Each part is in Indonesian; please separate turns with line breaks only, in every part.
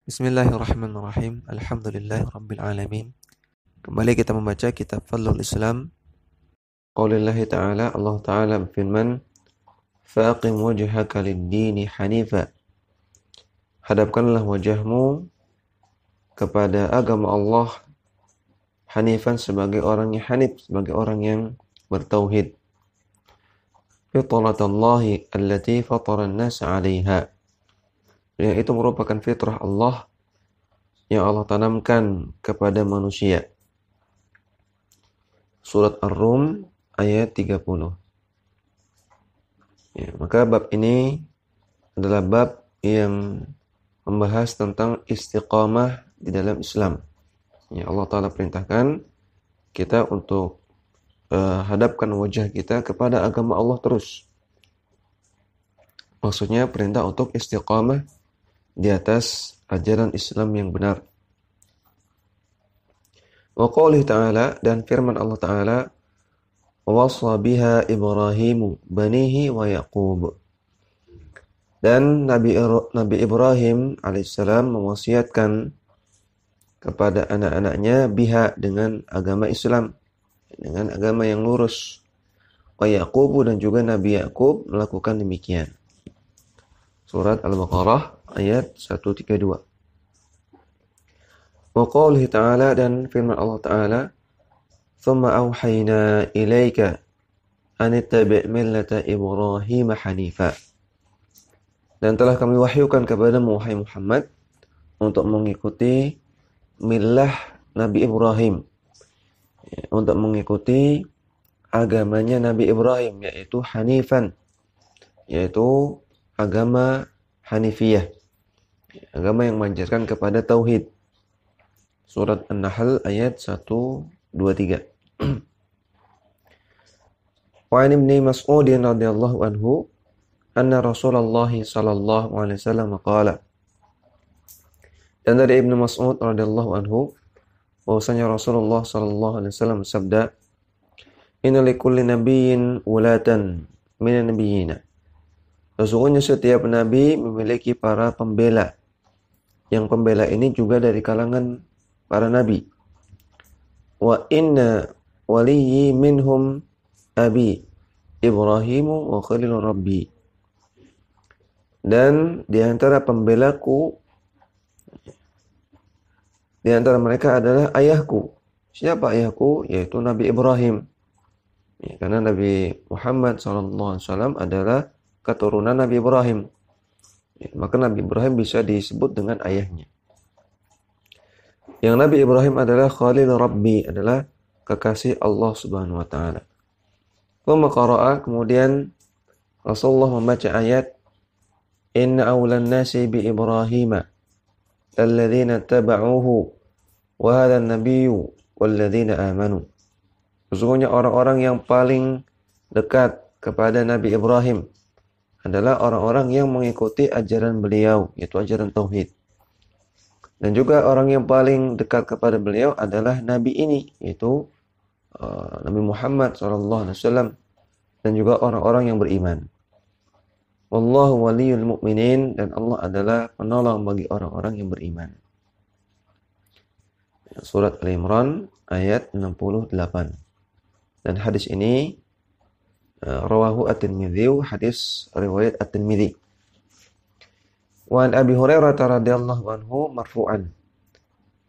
Bismillahirrahmanirrahim. Alhamdulillahirrabbilalamin. Kembali kita membaca kitab Fadlul Islam. Qaulillahi ta'ala, Allah Ta'ala berfirman, Faqim wajhaka lid-dini hanifa. Hadapkanlah wajahmu kepada agama Allah hanifan sebagai orang yang hanif, sebagai orang yang bertauhid. Fitratallahi allati fatara an-nas 'alaiha. Yang itu merupakan fitrah Allah yang Allah tanamkan kepada manusia. Surat Ar-Rum ayat 30. Ya, maka bab ini adalah bab yang membahas tentang istiqamah di dalam Islam. Ya, Allah Ta'ala perintahkan kita untuk hadapkan wajah kita kepada agama Allah terus. Maksudnya perintah untuk istiqamah di atas ajaran Islam yang benar. Wa qawlihi ta'ala, dan firman Allah Ta'ala, wasa biha Ibrahimu banihi wa Yaqub. Dan Nabi Ibrahim alaihissalam mewasiatkan kepada anak-anaknya biha dengan agama Islam, dengan agama yang lurus. Wa Yaqub, dan juga Nabi Yaqub melakukan demikian. Surat Al-Baqarah ayat 132. Wa qawlihi ta'ala, dan firman Allah Ta'ala, thumma awhayna ilaika an ittabi' millata Ibrahim hanifa. Dan telah kami wahyukan kepadamu, wahai Muhammad, untuk mengikuti millah Nabi Ibrahim, untuk mengikuti agamanya Nabi Ibrahim, yaitu hanifan, yaitu agama Hanifiyah, agama yang mengajarkan kepada tauhid. Surat An-Nahl ayat 123. Wa an Ibnu Mas'ud radhiyallahu anhu anna Rasulullah sallallahu alaihi wasallam qala. Dan dari Ibnu Mas'ud radhiyallahu anhu bahwasanya Rasulullah sallallahu alaihi wasallam sabda, inna likulli nabiyyin ulatan minan nabiyyina. Sesungguhnya setiap nabi memiliki para pembela. Yang pembela ini juga dari kalangan para nabi. Wa inna waliyyi minhum abi Ibrahimu wa khalilur rabbi. Dan di antara pembelaku, di antara mereka adalah ayahku. Siapa ayahku? Yaitu Nabi Ibrahim. Ya, karena Nabi Muhammad SAW adalah keturunan Nabi Ibrahim. Ya, maka Nabi Ibrahim bisa disebut dengan ayahnya. Yang Nabi Ibrahim adalah Khalil Rabbi, adalah kekasih Allah Subhanahu wa taala. Kemudian Rasulullah membaca ayat, inna awlan nasi bi Ibrahim alladzina taba'uhu wa hadha an-nabiyyu walladzina amanu. Sesungguhnya orang-orang yang paling dekat kepada Nabi Ibrahim adalah orang-orang yang mengikuti ajaran beliau, yaitu ajaran tauhid. Dan juga orang yang paling dekat kepada beliau adalah Nabi ini, yaitu Nabi Muhammad SAW, dan juga orang-orang yang beriman. Wallahu waliyul mu'minin, dan Allah adalah penolong bagi orang-orang yang beriman. Surat Al-Imran ayat 68. Dan hadis ini rawahu At-Tirmidzi, hadis riwayat At-Tirmidzi. Wa an Abi Hurairah radhiyallahu anhu marfu'an.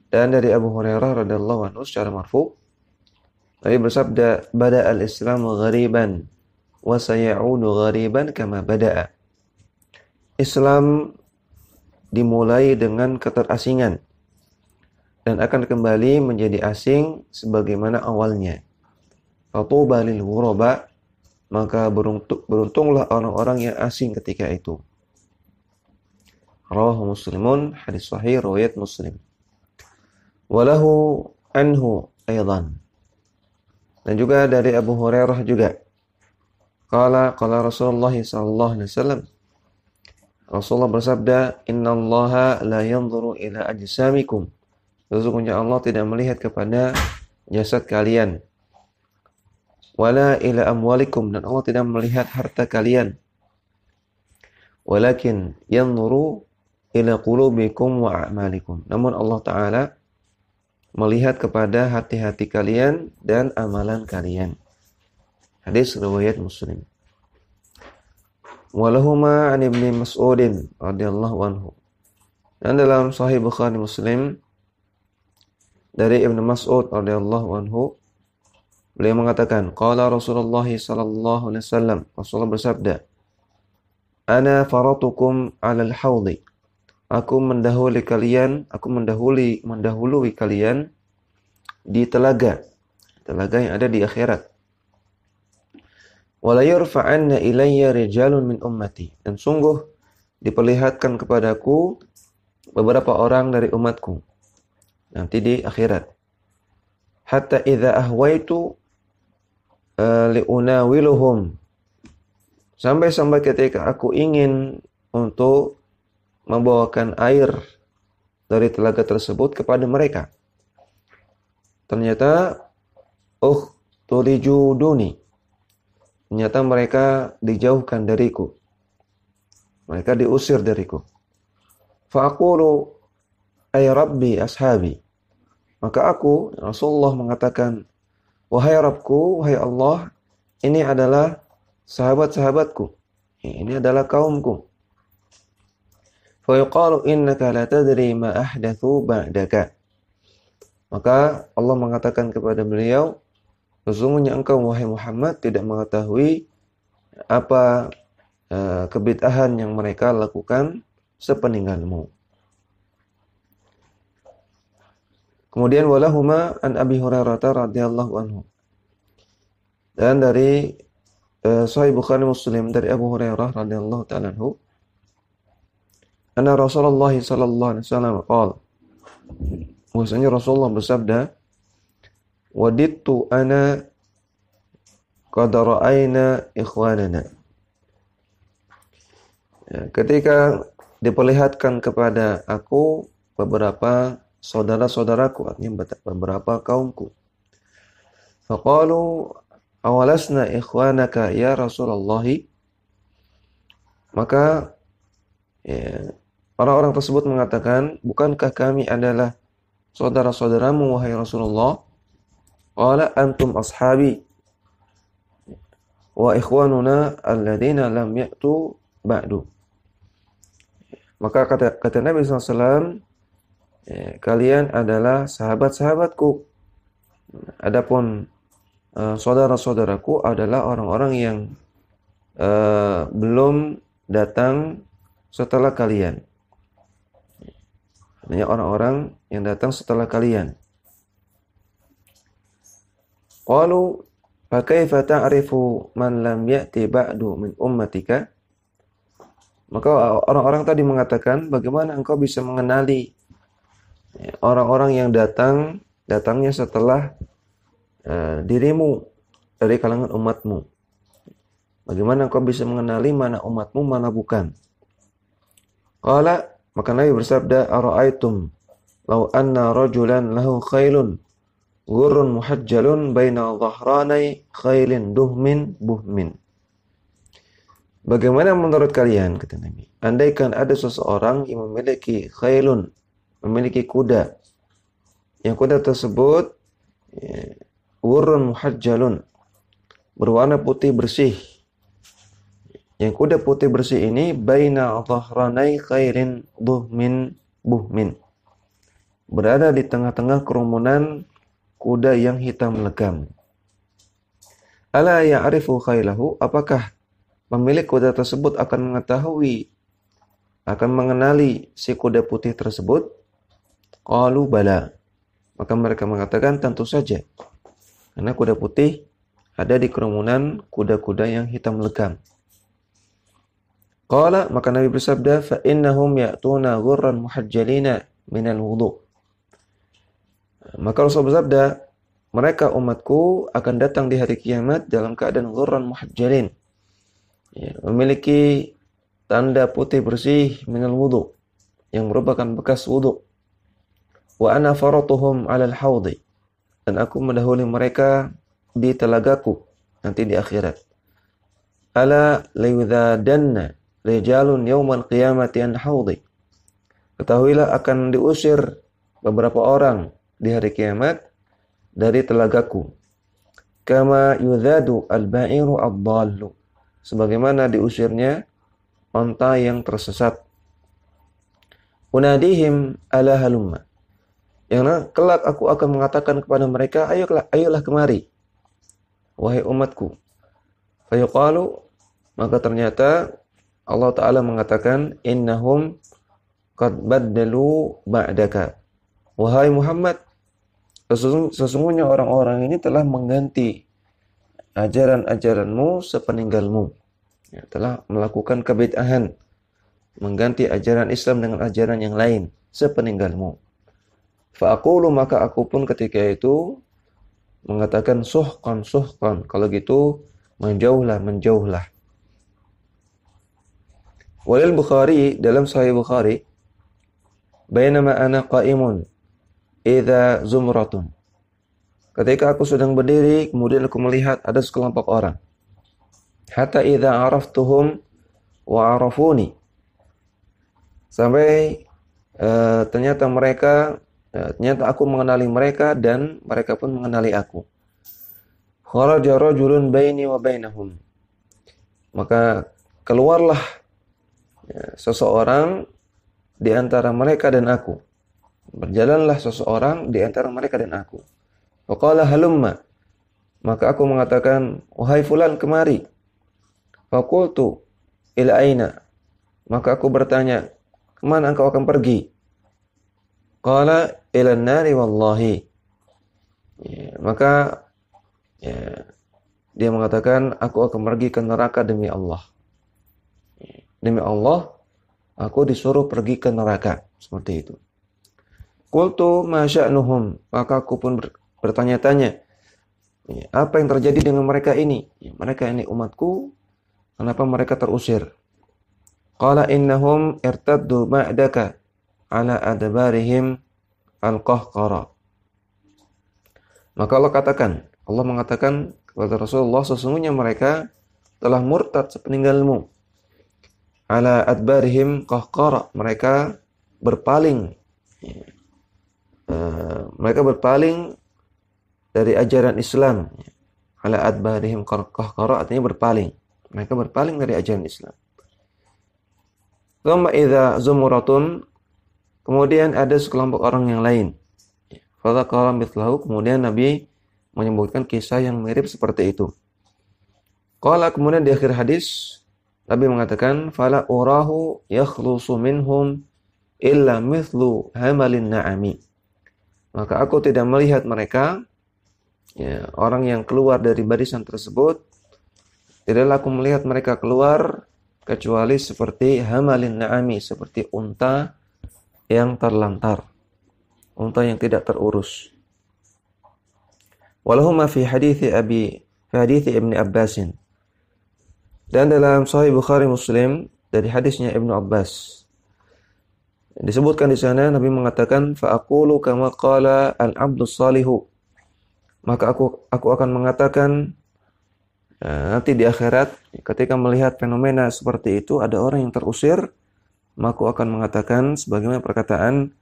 Dan dari Abu Hurairah radhiyallahu anhu secara marfu', Nabi bersabda, bada al-Islamu ghariban wa sayaudu ghariban kama bada'a. Islam dimulai dengan keterasingan dan akan kembali menjadi asing sebagaimana awalnya. Fatuba lil ghuraba, maka beruntunglah orang-orang yang asing ketika itu. Rawahu Muslimun, hadis sahih riwayat Muslim. Walahu anhu aidan. Dan juga dari Abu Hurairah juga. Qala Rasulullah sallallahu alaihi wasallam. Rasulullah bersabda, innallaha la yanzuru ila ajsamikum. Sesungguhnya Allah tidak melihat kepada jasad kalian. Wala ila amwalikum, dan Allah tidak melihat harta kalian. Walakin yanzuru ila qulubikum wa a'malikum. Namun Allah Ta'ala melihat kepada hati-hati kalian dan amalan kalian. Hadis riwayat Muslim. Walahuma an Ibnu Mas'udin radhiyallahu anhu. Dan dalam Sahih Bukhari Muslim dari Ibnu Mas'ud radhiyallahu anhu, beliau mengatakan, qala Rasulullah sallallahu alaihi wasallam, Rasulullah bersabda, ana faratukum 'alal haudhi. Aku mendahului kalian di telaga yang ada di akhirat. Wala yurfa'anna ilayya rijalun min ummati. Dan sungguh diperlihatkan kepadaku beberapa orang dari umatku nanti di akhirat. Hatta idza ahwaitu liunawiluhum. Sampai ketika aku ingin untuk membawakan air dari telaga tersebut kepada mereka, ternyata tulijuduni. Ternyata mereka dijauhkan dariku. Mereka diusir dariku. Fa'aqulu ay rabbi ashabi. Maka aku, Rasulullah mengatakan, wahai Rabbku, wahai Allah, ini adalah sahabat-sahabatku. Ini adalah kaumku. Fa yuqalu innaka la tadri ma ahdathu ba'daka. Maka Allah mengatakan kepada beliau, sesungguhnya engkau wahai Muhammad tidak mengetahui apa kebid'ahan yang mereka lakukan sepeninggalmu. Kemudian walahuma an Abi Hurairah radhiyallahu anhu. Dan dari Sahih Bukhari Muslim dari Abu Hurairah radhiyallahu ta'ala anhu, anna Rasulullah sallallahu alaihi wasallam qala, bahwasanya Rasulullah bersabda, wadittu ana qad ra'ayna ikhwanana. Ketika diperlihatkan kepada aku beberapa saudara-saudaraku, artinya beberapa kaumku. Faqalu awalasna ikhwanaka ya Rasulullah. Maka orang-orang tersebut mengatakan, bukankah kami adalah saudara-saudaramu wahai Rasulullah? Qala antum ashabi wa ikhwanuna alladhina lam ya'tu ba'du. Maka kata Nabi SAW, kalian adalah sahabat-sahabatku. Adapun saudara-saudaraku adalah orang-orang yang belum datang setelah kalian. Artinya orang-orang yang datang setelah kalian. Qalu fa kaifa ta'rifu man lam ya'ti ba'du min ummatika? Maka orang-orang tadi mengatakan, bagaimana engkau bisa mengenali orang-orang yang datangnya setelah dirimu dari kalangan umatmu? Bagaimana engkau bisa mengenali mana umatmu, mana bukan? Qala, maka Nabi bersabda, ara'aitum law anna rajulan lahu khailun ghurrun muhajjalun baina dhahranai khailin duhmin buhmin. Bagaimana menurut kalian, kata Nabi, andaikan ada seseorang yang memiliki khailun, memiliki kuda, yang kuda tersebut ghurrun muhajjalun, berwarna putih bersih. Yang kuda putih bersih ini baina dhahranai khailin duhmin buhmin, berada di tengah-tengah kerumunan kuda yang hitam legam. Ala ya'rifu khailahu, apakah pemilik kuda tersebut akan mengetahui, akan mengenali si kuda putih tersebut? Qalu bala. Maka mereka mengatakan tentu saja. Karena kuda putih ada di kerumunan kuda-kuda yang hitam legam. Qala, maka Nabi bersabda, fa innahum ya'tuna ghurran muhajjalina minal wudu. Maka Rasul bersabda, mereka umatku akan datang di hari kiamat dalam keadaan ghurran muhajjalin, memiliki tanda putih bersih minal wudu, yang merupakan bekas wudu. Wa ana faratuhum 'alal haudhi, dan aku mendahului mereka di telagaku nanti di akhirat. Ala layudhadanna rijalun yawmal qiyamati an haudhi. ketahuilah akan diusir beberapa orang di hari kiamat dari telagaku. Kama yudhadu al-ba'iru ad-dhallu. Sebagaimana diusirnya onta yang tersesat. Unadihim ala halumma. Yang kelak aku akan mengatakan kepada mereka, ayolah kemari, wahai umatku. Fayuqalu, maka ternyata Allah Ta'ala mengatakan, innahum qad baddalu ba'daka. Wahai Muhammad, sesungguhnya orang-orang ini telah mengganti ajaran-ajaranmu sepeninggalmu. Ya, telah melakukan kebid'ahan, mengganti ajaran Islam dengan ajaran yang lain sepeninggalmu. Fa'aqulu, maka aku pun ketika itu mengatakan suhqan. Kalau gitu menjauhlah. Walil Bukhari, dalam Sahih Bukhari, bainama ana qa'imun idza zumratun. Ketika aku sedang berdiri, kemudian aku melihat ada sekelompok orang. Hatta idza araftuhum wa arafuni. Sampai ternyata aku mengenali mereka dan mereka pun mengenali aku. Kharaja rajulun baini wa bainahum. Maka keluarlah seseorang di antara mereka dan aku. Berjalanlah seseorang di antara mereka dan aku. Faqala halumma. Maka aku mengatakan, wahai fulan, kemari. Faqultu ila aina. Maka aku bertanya, kemana engkau akan pergi? Qala ila nari wallahi. Maka dia mengatakan, aku akan pergi ke neraka demi Allah. Demi Allah, aku disuruh pergi ke neraka. Seperti itu. Qultu ma sya'nuhum. Maka aku pun bertanya-tanya, apa yang terjadi dengan mereka ini? Mereka ini umatku, kenapa mereka terusir? Qala innahum irtaddu ba'daka ala adbarihim al-qahqara. Maka Allah mengatakan kepada Rasulullah, sesungguhnya mereka telah murtad sepeninggalmu. Ala adbarihim qahqara. Mereka berpaling. Mereka berpaling dari ajaran Islam. Ala adbarihim qahqara artinya berpaling. Mereka berpaling dari ajaran Islam. Thumma idza zumuratun. Kemudian ada sekelompok orang yang lain. Fadzakara mithlahu. Kemudian Nabi menyebutkan kisah yang mirip seperti itu. Qala, kemudian di akhir hadis Nabi mengatakan, fala urahu yakhlusu minhum illa mithlu hamalin na'ami. Maka aku tidak melihat mereka, orang yang keluar dari barisan tersebut, tidaklah aku melihat mereka keluar kecuali seperti hamalin na'ami, seperti unta yang terlantar, unta yang tidak terurus. Walahuma fi hadithi Ibni Abbasin. Dan dalam Sahih Bukhari Muslim dari hadisnya Ibnu Abbas disebutkan di sana Nabi mengatakan, fa'aqulu kama qala al-'abdus salihu. Maka aku akan mengatakan nanti di akhirat ketika melihat fenomena seperti itu, ada orang yang terusir, maka aku akan mengatakan sebagaimana perkataan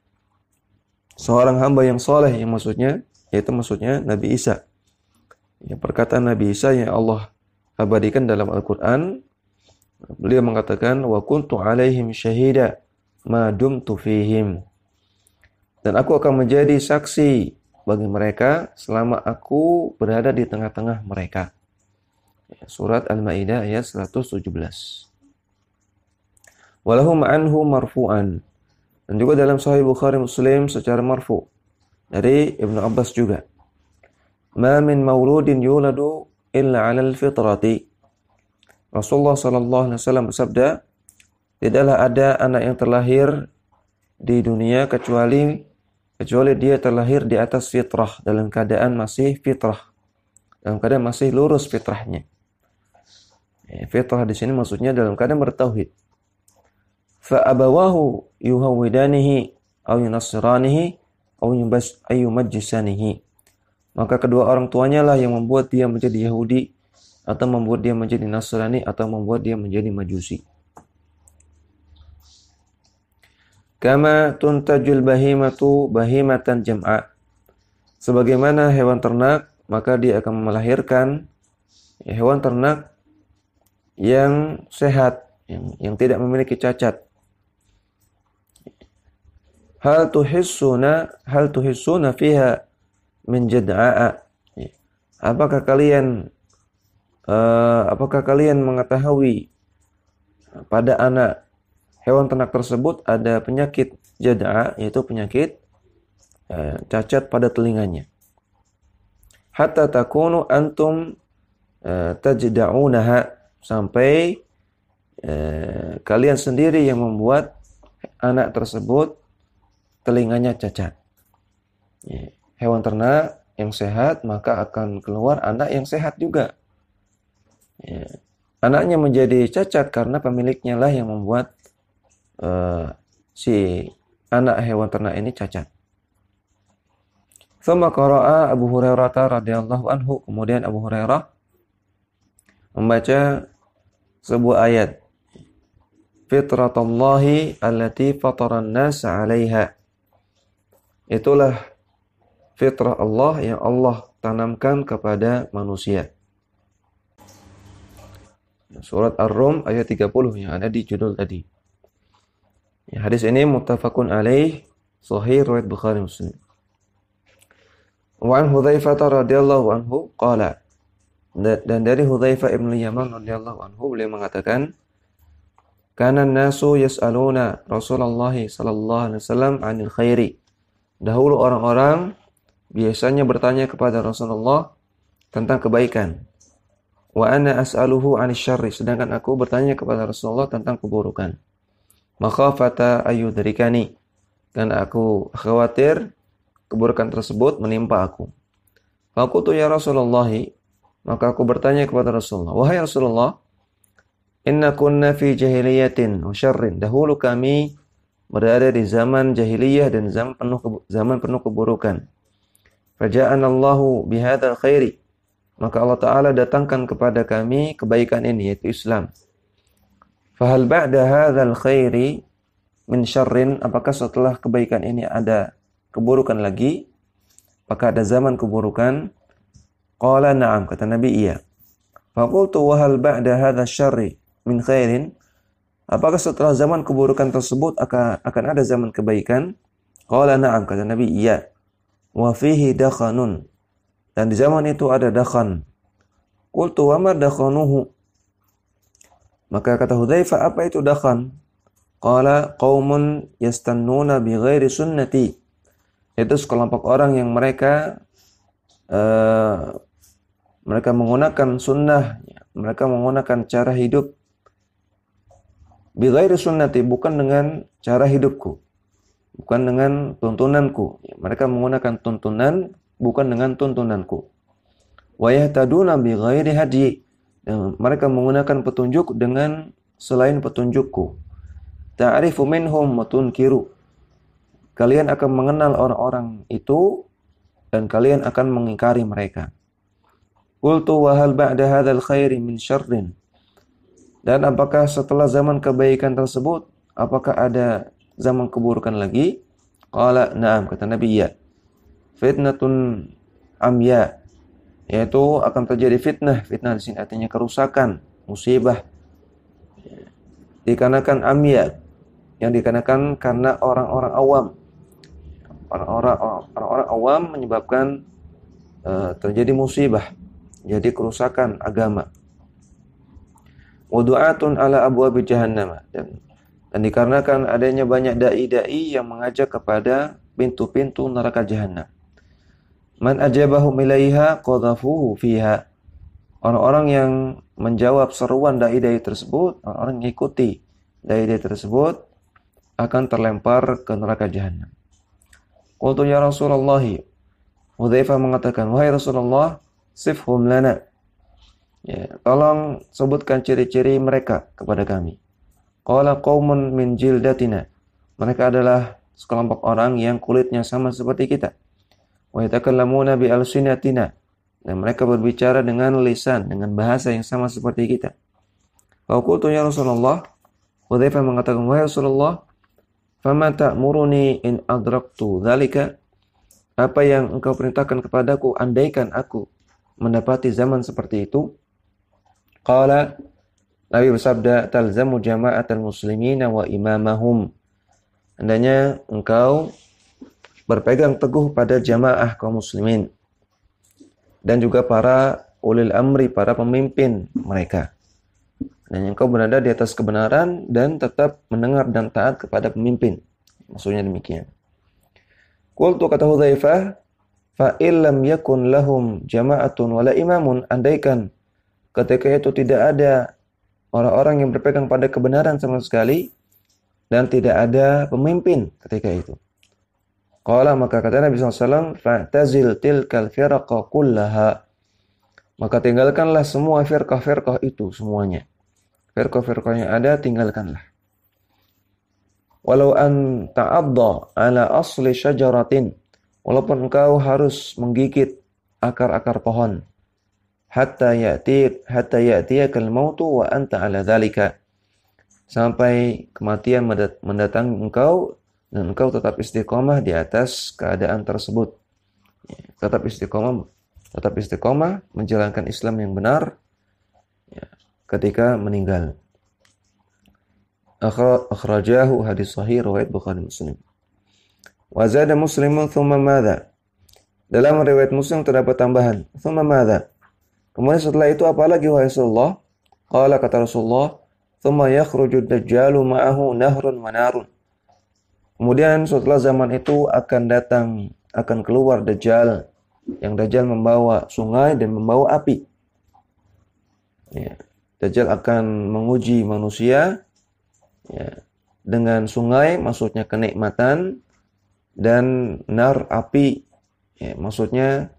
seorang hamba yang saleh, yang maksudnya Nabi Isa. Perkataan Nabi Isa yang Allah abadikan dalam Al-Quran, beliau mengatakan, wa kuntu alaihim syahida ma dumtu fihim. Dan aku akan menjadi saksi bagi mereka selama aku berada di tengah-tengah mereka. Surat Al-Maidah ayat 117. Walahum anhu marfu'an. Dan juga dalam Sahih Bukhari Muslim secara marfu' dari Ibnu Abbas juga. Ma min mauludin yuladu illa 'alal fitrati. Rasulullah sallallahu alaihi wasallam bersabda, tidaklah ada anak yang terlahir di dunia kecuali dia terlahir di atas fitrah, dalam keadaan masih fitrah, dalam keadaan masih lurus fitrahnya. Fitrah di sini maksudnya dalam keadaan bertauhid. Fa abawahu yuhawidanihi aw yunassiranihi aw yumajjisanihi. Maka kedua orang tuanya lah yang membuat dia menjadi Yahudi, atau membuat dia menjadi Nasrani, atau membuat dia menjadi Majusi. Kama tuntajul bahimatu bahimatan jam'a. Sebagaimana hewan ternak, maka dia akan melahirkan hewan ternak yang sehat, yang tidak memiliki cacat. Hal tuhissuna fiha min jad'a'a. Apakah kalian mengetahui pada anak hewan ternak tersebut ada penyakit jad'a, yaitu penyakit cacat pada telinganya. Hatta takunu antum tajda'unaha, sampai kalian sendiri yang membuat anak tersebut telinganya cacat. Hewan ternak yang sehat maka akan keluar anak yang sehat juga. Anaknya menjadi cacat karena pemiliknya lah yang membuat si anak hewan ternak ini cacat. Tsumma qara'a Abu Hurairah radhiyallahu anhu, kemudian Abu Hurairah membaca sebuah ayat, fitratallahi allati fataran nasa 'alaiha. Itulah fitrah Allah yang Allah tanamkan kepada manusia. Surat Ar-Rum ayat 30 yang ada di judul tadi. Hadis ini muttafaqun alaih, sahih riwayat Bukhari Muslim. Wa an Hudzaifah radhiyallahu anhu qala, dan dari Hudzaifah ibn Yaman radhiyallahu anhu beliau mengatakan, kana an-nasu yas'aluna Rasulullah sallallahu alaihi wasallam 'anil khairi. Dahulu orang-orang biasanya bertanya kepada Rasulullah tentang kebaikan. Wa ana as'aluhu 'anil syarri, sedangkan aku bertanya kepada Rasulullah tentang keburukan. Makhafata ayyudrikani, karena aku khawatir keburukan tersebut menimpa aku. Faqultu ya Rasulullah, maka aku bertanya kepada Rasulullah, wahai Rasulullah, inna kunna fi jahiliyatin wa syarrin. Dahulu kami berada di zaman jahiliyah dan zaman penuh keburukan. Faja'ana Allahu bihadzal khairi, maka Allah Ta'ala datangkan kepada kami kebaikan ini, yaitu Islam. Fahal ba'da hadzal khairi min syarrin, apakah setelah kebaikan ini ada keburukan lagi? Apakah ada zaman keburukan? Qala na'am, kata Nabi, iya. Faqultu wa hal ba'da hadzal syarri min khairin, apakah setelah zaman keburukan tersebut akan ada zaman kebaikan? Qala na'am, kata Nabi, iya. Wa fihi dakhanun, dan di zaman itu ada dakhan. Qultu wa ma dakhanuhu, maka kata Hudzaifah, apa itu dakhan? Qala qaumun yastannuna bi ghairi sunnati, itu sekelompok orang yang mereka menggunakan sunnah, mereka menggunakan cara hidup bi ghairi sunnati, bukan dengan cara hidupku, bukan dengan tuntunanku. Mereka menggunakan tuntunan bukan dengan tuntunanku. Wa yahtaduna bi ghairi hadi, dan mereka menggunakan petunjuk dengan selain petunjukku. Ta'rifu minhum wa tunkiru, kalian akan mengenal orang-orang itu dan kalian akan mengingkari mereka. Qultu wa hal ba'da hadzal khairi min syarrin, dan apakah setelah zaman kebaikan tersebut apakah ada zaman keburukan lagi? Qala na'am, kata Nabi, ya. Fitnatun amya, yaitu akan terjadi fitnah. Fitnah di sini artinya kerusakan, musibah. Dikarenakan amya, yang dikarenakan karena orang-orang awam. Orang-orang awam menyebabkan terjadi musibah, jadi kerusakan agama. Wadu'atun ala abwabi jahannam, dan dikarenakan adanya banyak dai-dai yang mengajak kepada pintu-pintu neraka jahanam. Man ajabahum ilaiha qadhafuhu fiha, orang-orang yang menjawab seruan dai-dai tersebut, orang-orang yang mengikuti dai-dai tersebut akan terlempar ke neraka jahanam. Qultu ya Rasulullah, Hudzaifah mengatakan, wahai Rasulullah, sifhum lana, ya, tolong sebutkan ciri-ciri mereka kepada kami. Qala qaumun min jildatina, mereka adalah sekelompok orang yang kulitnya sama seperti kita. Wa yatakallamuna bi alsinatina, dan mereka berbicara dengan lisan, dengan bahasa yang sama seperti kita. Fa qultu ya Rasulullah, Hudzaifah mengatakan, wahai Rasulullah, Fama ta'muruni in adraktu dzalika? Apa yang engkau perintahkan kepadaku andaikan aku mendapati zaman seperti itu? Qala, Nabi bersabda, talzamu jama'atal muslimina wa imamahum. Hendaknya engkau berpegang teguh pada jamaah kaum muslimin dan juga para ulil amri, para pemimpin mereka. Dan engkau berada di atas kebenaran dan tetap mendengar dan taat kepada pemimpin. Maksudnya demikian. Qultu, kata Hudzaifah, fa illam yakun lahum jama'atun wala imamun, andaikan ketika itu tidak ada orang-orang yang berpegang pada kebenaran sama sekali dan tidak ada pemimpin ketika itu. Qala, maka kata Nabi SAW, fa'tazil tilkal firqa kullaha. Maka tinggalkanlah semua firqah-firqah itu semuanya. Firqah-firqah yang ada tinggalkanlah. Walau an ta'adda ala asli syajaratin, walaupun engkau harus menggigit akar-akar pohon. Hatta ya'tiyakal mautu wa anta ala dzalika. Sampai kematian mendatangi engkau dan engkau tetap istiqomah di atas keadaan tersebut. Tetap istiqomah menjalankan Islam yang benar ketika meninggal. Akhrajahu, hadis sahih riwayat Bukhari Muslim. Wa zada Muslimun thumma madza? Dalam riwayat Muslim terdapat tambahan, thumma madza? Kemudian setelah itu apa lagi wahai Rasulullah? Qala, kata Rasulullah, thumma yakhruju ad-dajjalu ma'ahu nahrun wa narun. Kemudian setelah zaman itu akan keluar Dajjal, yang Dajjal membawa sungai dan membawa api. Ya, Dajjal akan menguji manusia dengan sungai, maksudnya kenikmatan, dan nar, api, maksudnya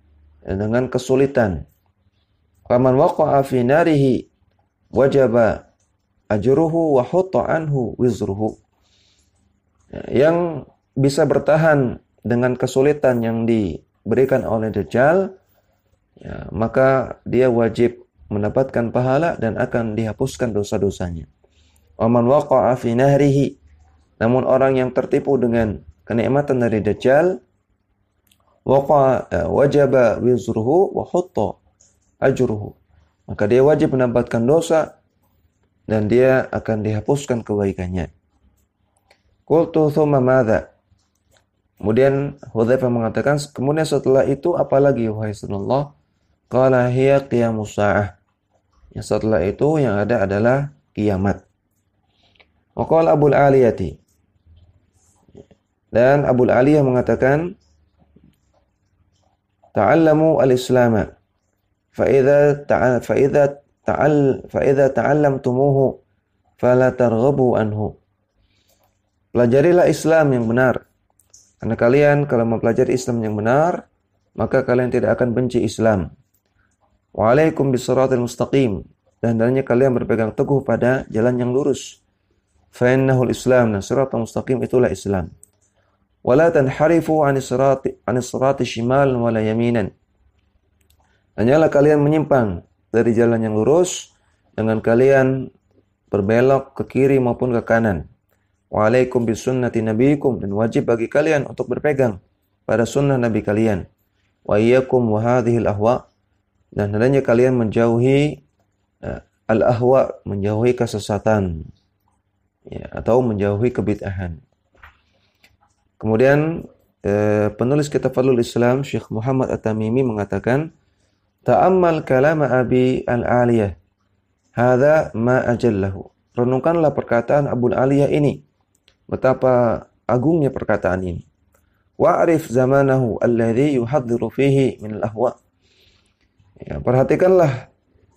dengan kesulitan. Faman waqa'a fi narihi wajaba ajruhu wa hutta anhu wizruhu. Yang bisa bertahan dengan kesulitan yang diberikan oleh Dajjal, maka dia wajib mendapatkan pahala dan akan dihapuskan dosa-dosanya. Waman waqa'a fi nahrihi, namun orang yang tertipu dengan kenikmatan dari Dajjal, wajaba wizruhu wa hutta ajruhu, maka dia wajib mendapatkan dosa dan dia akan dihapuskan kebaikannya. Qultu thumma madza? Kemudian Hudzaifah mengatakan, kemudian setelah itu apalagi wahai Rasulullah? Qala hiya qiyamus saah. Yang setelah itu yang ada adalah kiamat. Wa qala Abul Aliyati, dan Abul Aliyah mengatakan, ta'allamu al-islama fa idza ta'allamtumuhu fala targhabu anhu. Pelajarilah Islam yang benar, karena kalian kalau mempelajari Islam yang benar, maka kalian tidak akan benci Islam. Wa alaikum bisiratal mustaqim, dan hendaknya kalian berpegang teguh pada jalan yang lurus. Fa innahul Islam, siratal mustaqim itulah Islam. Wala tanharifu anis sirati shimal wala yaminan. Hanyalah kalian menyimpang dari jalan yang lurus dengan kalian berbelok ke kiri maupun ke kanan. Wa alaikum bisunnati nabiyikum, dan wajib bagi kalian untuk berpegang pada sunnah nabi kalian. Wa iyyakum wa hadhil ahwa, dan hendaknya kalian menjauhi al-ahwa, menjauhi kesesatan, atau menjauhi kebid'ahan. Kemudian penulis kitab Fadlul Islam Syekh Muhammad At-Tamimi mengatakan, ta'ammal kalama Abi Al-Aliyah, hadza ma ajallahu. Renungkanlah perkataan Abu Al-Aliyah ini, betapa agungnya perkataan ini. Wa'rif zamanahu alladhi yuhadziru fihi min al-ahwa. Perhatikanlah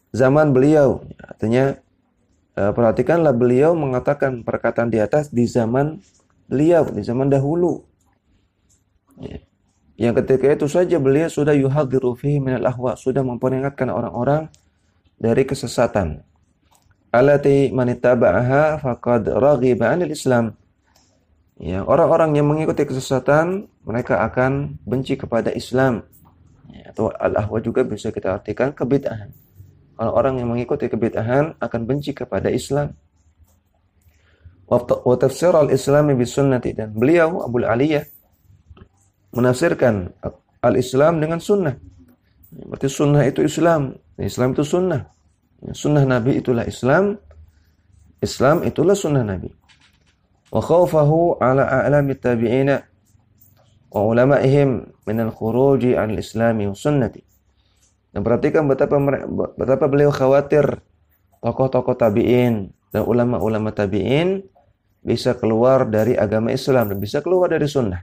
zaman beliau, artinya perhatikanlah beliau mengatakan perkataan di atas di zaman beliau, di zaman dahulu. Yang ketika itu saja beliau sudah yuhadziru fihi min al-ahwa, sudah memperingatkan orang-orang dari kesesatan. Allati man ittaba'aha faqad raghiba 'anil Islam. Orang-orang yang mengikuti kesesatan, mereka akan benci kepada Islam. Atau al-ahwa juga bisa kita artikan kebid'ahan. Orang-orang yang mengikuti kebid'ahan akan benci kepada Islam. wa tafsir al-Islam bis sunnati, dan beliau Abul Aliyah menafsirkan al-Islam dengan sunnah. Berarti sunnah itu Islam, Islam itu sunnah. Sunnah Nabi itulah Islam, Islam itulah sunnah Nabi. Wa khawfahu ala a'lami tabi'ina wa ulama'ihim min al-khuruji an al-islami wa sunnati. Dan perhatikan betapa beliau khawatir tokoh-tokoh tabi'in dan ulama-ulama tabi'in bisa keluar dari agama Islam dan bisa keluar dari sunnah.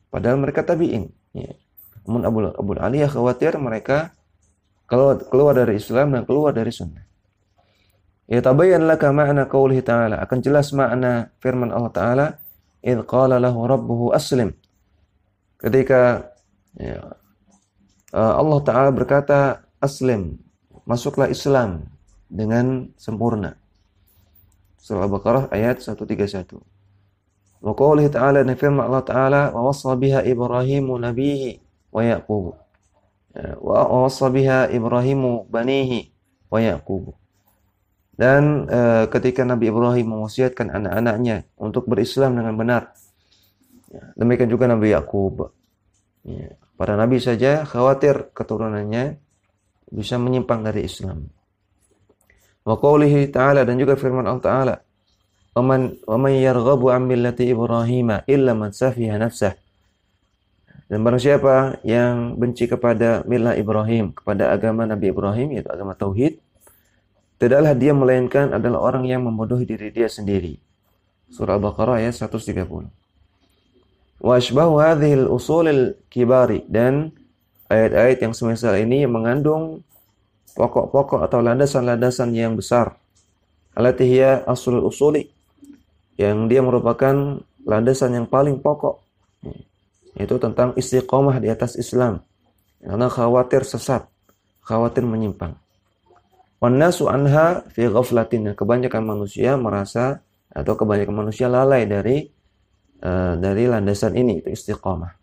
Padahal mereka tabi'in. Ya. Namun Abul Aliyah khawatir mereka keluar dari Islam dan keluar dari sunnah. Ya tabayyan laka ma'na qaulihi ta'ala, akan jelas makna firman Allah Ta'ala, idh qala lahu rabbuhu aslim. Ketika Allah Ta'ala berkata aslim, masuklah Islam dengan sempurna. Surah Al-Baqarah ayat 131. Wa qaulihi ta'ala, dan firman Allah Ta'ala, wa wassa biha Ibrahimu nabihi wa Yaqub. Wa wassa biha Ibrahimu banihi wa Yaqub. Dan ketika Nabi Ibrahim mewasiatkan anak-anaknya untuk berislam dengan benar. Demikian juga Nabi Yaqub. Ya. Para nabi saja khawatir keturunannya bisa menyimpang dari Islam. Wa qaulihi ta'ala, dan juga firman Allah Ta'ala, wa man yarghabu 'an millati Ibrahim illa man safiha nafsah. Dan barang siapa yang benci kepada milah Ibrahim, kepada agama Nabi Ibrahim, yaitu agama tauhid, tidaklah dia melainkan adalah orang yang membodohi diri dia sendiri. Surah Al-Baqarah ayat 130. Wa asbahu hadhil usulil kibari, dan ayat-ayat yang semisal ini yang mengandung pokok-pokok atau landasan-landasan yang besar. Allati hiya aslul usuli, yang dia merupakan landasan yang paling pokok. Itu tentang istiqomah di atas Islam. Karena khawatir sesat, khawatir menyimpang. Wan nasu anha fi ghaflatin, kebanyakan manusia merasa atau kebanyakan manusia lalai dari landasan ini, itu istiqamah.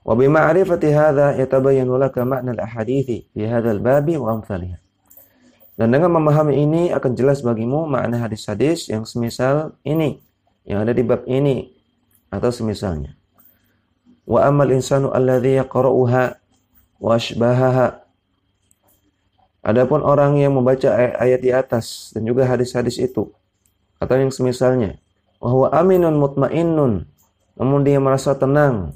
Wa bi ma'rifati hadza yatabayyanu laka ma'na al-ahadithi fi hadzal babi wa amsalihha. Dan dengan memahami ini akan jelas bagimu makna hadis-hadis yang semisal ini, yang ada di bab ini atau semisalnya. Wa amal insanu alladhi yaqra'uha wa ashbahaha. Adapun orang yang membaca ayat di atas dan juga hadis-hadis itu atau yang semisalnya, wa huwa aminun mutmainnun, namun dia merasa tenang,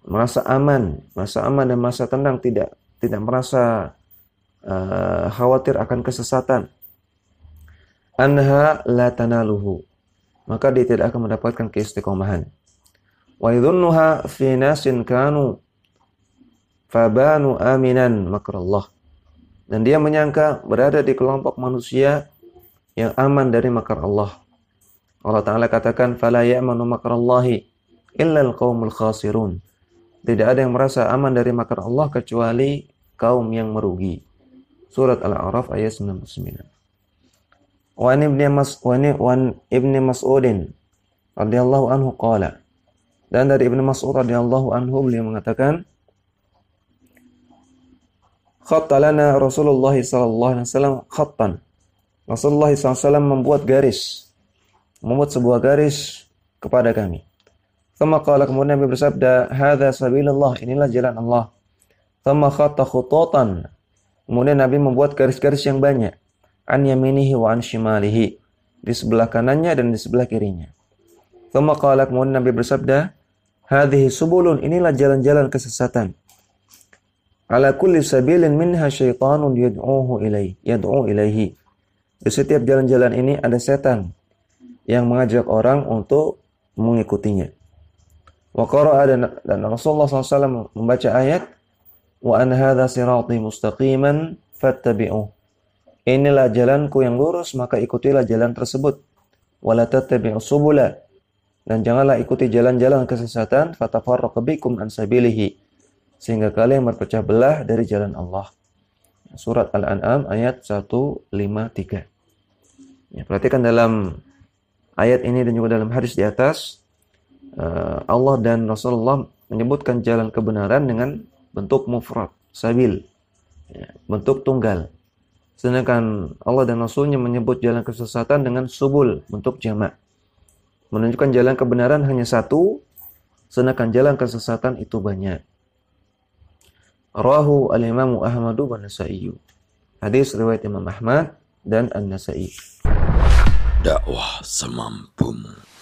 merasa aman dan merasa tenang, tidak merasa khawatir akan kesesatan. Anha la tanaluhu, maka dia tidak akan mendapatkan keistiqomahan. Wa yadhunnuha fi nasin kanu fabanu aminan makrallah, dan dia menyangka berada di kelompok manusia yang aman dari makar Allah. Allah Ta'ala katakan, fala ya'manu makrallahi illa al-qaumul khasirun. Tidak ada yang merasa aman dari makar Allah kecuali kaum yang merugi. Surat Al-A'raf ayat 99. Wa ibni Mas'udin radhiyallahu anhu qala, dan dari Ibnu Mas'ud radhiyallahu anhu beliau mengatakan, khatta lana Rasulullah sallallahu alaihi wasallam khattan. Rasulullah sallallahu alaihi wasallam membuat sebuah garis kepada kami. Thumma qala, kemudian Nabi bersabda, hadza sabilullah, inilah jalan Allah. Thumma khatta khutatan, kemudian Nabi membuat garis-garis yang banyak, an yaminihi wa an shimalihi, di sebelah kanannya dan di sebelah kirinya. Thumma qala, kemudian Nabi bersabda, hadhihi subulun, inilah jalan-jalan kesesatan. Ala kulli sabilin minha syaitanun yad'u ilaihi. Di setiap jalan-jalan ini ada setan yang mengajak orang untuk mengikutinya. Wa qara'a, dan Rasulullah SAW membaca ayat, wa an hadza sirati mustaqiman fattabi'uh. Inilah jalanku yang lurus, maka ikutilah jalan tersebut. Wa la tattabi'us subula, dan janganlah ikuti jalan-jalan kesesatan, fatafarraqu bikum an sabilihi, sehingga kalian berpecah belah dari jalan Allah. Surat Al-An'am ayat 153. Ya, perhatikan dalam ayat ini dan juga dalam hadis di atas, Allah dan Rasulullah menyebutkan jalan kebenaran dengan bentuk mufrad, sabil, ya, bentuk tunggal. Sedangkan Allah dan Rasulnya menyebut jalan kesesatan dengan subul, bentuk jamak. Menunjukkan jalan kebenaran hanya satu, sedangkan jalan kesesatan itu banyak. Rawahu al-Imam Ahmad wa Nasa'i. Hadis riwayat Imam Ahmad dan An-Nasa'i.
Dakwah semampumu.